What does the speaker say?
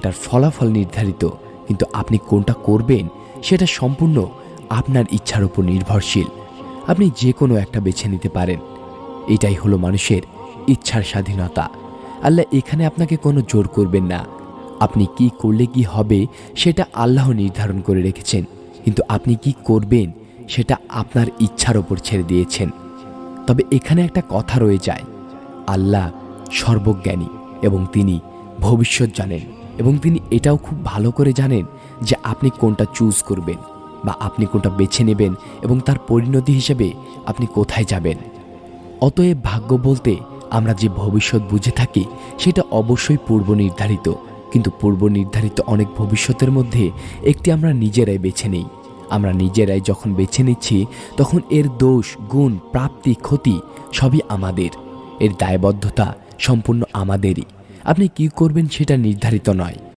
সেটার ফলাফল নির্ধারিত, কিন্তু আপনি কোনটা করবেন সেটা সম্পূর্ণ আপনার ইচ্ছার উপর নির্ভরশীল। আপনি যে কোনো একটা বেছে নিতে পারেন। এটাই হলো মানুষের ইচ্ছার স্বাধীনতা। আল্লাহ এখানে আপনাকে কোনো জোর করবেন না। আপনি কি করলে কি হবে সেটা আল্লাহ নির্ধারণ করে রেখেছেন, কিন্তু আপনি কি করবেন সেটা আপনার ইচ্ছার ওপর ছেড়ে দিয়েছেন। তবে এখানে একটা কথা রয়ে যায়, আল্লাহ সর্বজ্ঞানী এবং তিনি ভবিষ্যৎ জানেন, এবং তিনি এটাও খুব ভালো করে জানেন যে আপনি কোনটা চুজ করবেন বা আপনি কোনটা বেছে নেবেন এবং তার পরিণতি হিসেবে আপনি কোথায় যাবেন। অতএব ভাগ্য বলতে আমরা যে ভবিষ্যৎ বুঝে থাকি সেটা অবশ্যই পূর্ব নির্ধারিত, কিন্তু পূর্ব নির্ধারিত অনেক ভবিষ্যতের মধ্যে একটি আমরা নিজেরাই বেছে নিই। আমরা নিজেরাই যখন বেছে নিচ্ছি তখন এর দোষ, গুণ, প্রাপ্তি, ক্ষতি সবই আমাদের। এর দায়বদ্ধতা সম্পূর্ণ আমাদেরই। আপনি কি করবেন সেটা নির্ধারিত নয়।